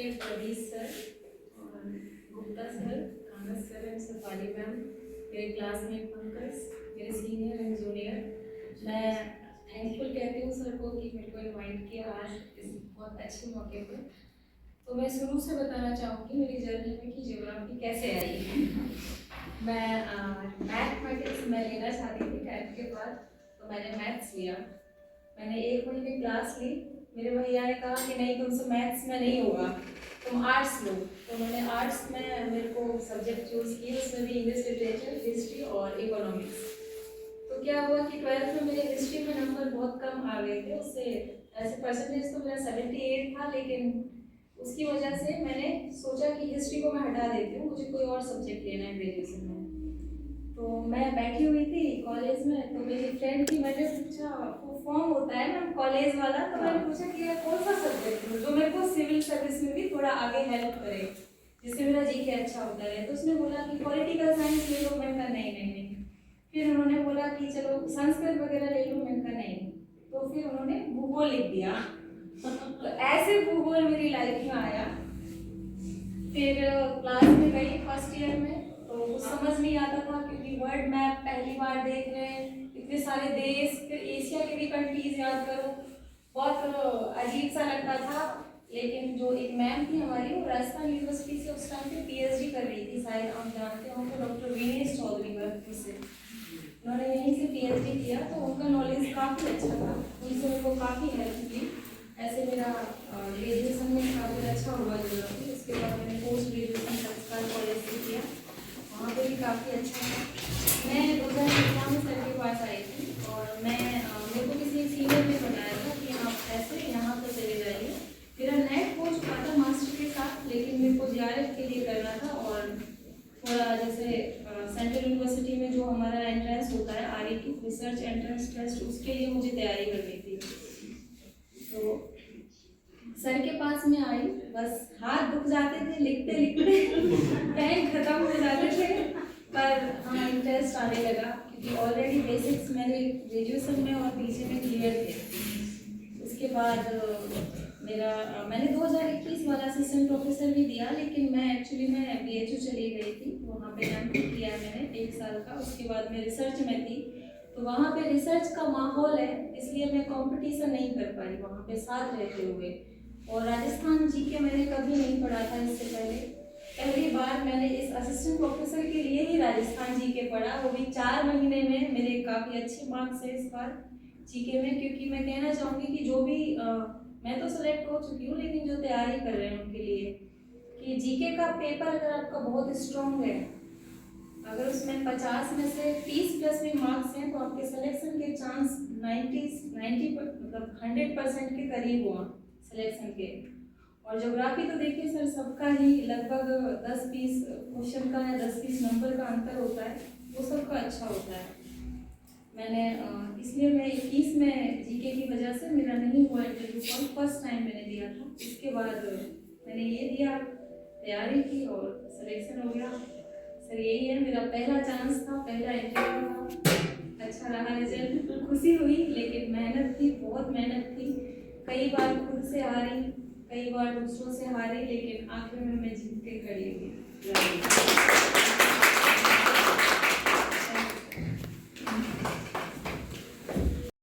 respected Pradesh sir, और Gupta sir, Kangas sir and Safari ma'am, मेरे classmate Pankaj, मेरे सीनियर एंड जूनियर, मैं थैंकफुल कहती हूँ सर को कि मेरे को इनवाइट किया आज इस बहुत अच्छे मौके पर। तो मैं शुरू से बताना चाहूँगी मेरी जर्नी में कि ज्योग्राफी कैसे आई। मैं मैथमेटिक्स में लेना चाहती थी 10th के बाद, तो मैंने मैथ्स लिया। मैंने 1 महीने क्लास ली, मेरे भैया ने कहा कि नहीं तुमसे मैथ्स में नहीं होगा, तुम आर्ट्स लो। तो मैंने आर्ट्स में मेरे को सब्जेक्ट चूज़ किए, उसमें भी इंग्लिश लिटरेचर, हिस्ट्री और इकोनॉमिक्स। तो क्या हुआ कि 12th में मेरे हिस्ट्री में नंबर बहुत कम आ गए थे, उससे ऐसे परसेंटेज तो मेरा 78 था, लेकिन उसकी वजह से मैंने सोचा कि हिस्ट्री को मैं हटा देती हूँ, मुझे कोई और सब्जेक्ट लेना है ग्रेजुएशन में। तो मैं बैठी हुई थी कॉलेज में, तो मेरी फ्रेंड की, मैंने पूछा, वो फॉर्म होता है ना कॉलेज वाला, तो मैंने पूछा कि यार कौन सा सब्जेक्ट लूँ जो मेरे को सिविल सर्विस में भी थोड़ा आगे हेल्प करे, जिससे मेरा जीके अच्छा होता है। तो उसने बोला कि पॉलिटिकल साइंस ले लो। मैंने कहा नहीं नहीं नहीं। फिर उन्होंने बोला कि चलो संस्कृत वगैरह ले लो। मैंने कहा नहीं। तो फिर उन्होंने भूगोल लिख दिया। तो ऐसे भूगोल मेरी लाइफ में आया। फिर क्लास में गई फर्स्ट ईयर में, तो कुछ समझ नहीं आता था क्योंकि वर्ल्ड मैप पहली बार देख रहे हैं, इतने सारे देश, फिर एशिया के भी कंट्रीज याद करो, बहुत अजीब सा लगता था। लेकिन जो एक मैम थी हमारी, वो राजस्थान यूनिवर्सिटी से उस टाइम पे पीएचडी कर रही थी, शायद आप जानते होंगे, डॉक्टर विनेश चौधरी वर्ग से, उन्होंने यहीं से पीएचडी किया, तो उनका नॉलेज काफ़ी अच्छा था, उनसे मेरे को काफ़ी हेल्प की। ऐसे मेरा ग्रेजुएशन में काफ़ी अच्छा हुआ ज्योग्राफी। उसके बाद मैंने पोस्ट ग्रेजुएशन संस्कार कॉलेज से किया, वहाँ पे भी काफ़ी अच्छा था। मैं 2017 में सर के पास आई थी, और मेरे को किसी सीनियर ने बताया था कि आप ऐसे यहाँ पर चले जाइए। मेरा नेट हो चुका था मास्टर के साथ, लेकिन मेरे को जीआरएफ के लिए करना था, और थोड़ा जैसे सेंट्रल यूनिवर्सिटी में जो हमारा एंट्रेंस होता है आरईटी, रिसर्च एंट्रेंस टेस्ट, उसके लिए मुझे तैयारी करनी थी। तो सर के पास में आई, बस हाथ दुख जाते थे लिखते लिखते, पेन खत्म हो जाते थे, पर हाँ इंटरेस्ट आने लगा क्योंकि ऑलरेडी बेसिक्स मेरे ग्रेजुएशन में और पीजी में क्लियर थे। उसके बाद मैंने 2021 वाला असिस्टेंट प्रोफेसर भी दिया, लेकिन मैं एक्चुअली बीएचयू चली गई थी, वहाँ पे एमपी किया मैंने 1 साल का। उसके बाद मैं रिसर्च में थी, तो वहाँ पे रिसर्च का माहौल है, इसलिए मैं कंपटीशन नहीं कर पाई वहाँ पे साथ रहते हुए। और राजस्थान जीके मैंने कभी नहीं पढ़ा था इससे पहले, पहली बार मैंने इस असिस्टेंट प्रोफेसर के लिए ही राजस्थान जीके पढ़ा, वो भी 4 महीने में। मेरे काफ़ी अच्छे मार्क्स है इस बार जीके में, क्योंकि मैं कहना चाहूँगी कि जो भी मैं तो सेलेक्ट हो चुकी हूँ, लेकिन जो तैयारी कर रहे हैं उनके लिए, कि जीके का पेपर अगर आपका बहुत स्ट्रॉन्ग है, अगर उसमें 50 में से 30 प्लस भी मार्क्स हैं, तो आपके सिलेक्शन के चांस 90 मतलब 100% के करीब हुआ सिलेक्शन के। और ज्योग्राफी तो देखिए सर, सबका ही लगभग 10-20 क्वेश्चन का या 10-20 नंबर का अंतर होता है, वो सबका अच्छा होता है। मैंने इसलिए मैं 21 में जीके की वजह से मेरा नहीं हुआ इंटरव्यू कॉल, फर्स्ट टाइम मैंने दिया था। इसके बाद मैंने ये दिया, तैयारी की और सिलेक्शन हो गया। सर यही है, मेरा पहला चांस था, पहला इंटरव्यू था, अच्छा रहा रिजल्ट, खुशी हुई, लेकिन मेहनत थी, बहुत मेहनत थी। कई बार खुद से हारी, कई बार दूसरों से हारी, लेकिन आखिर में मैं जीत के खड़ी हुई।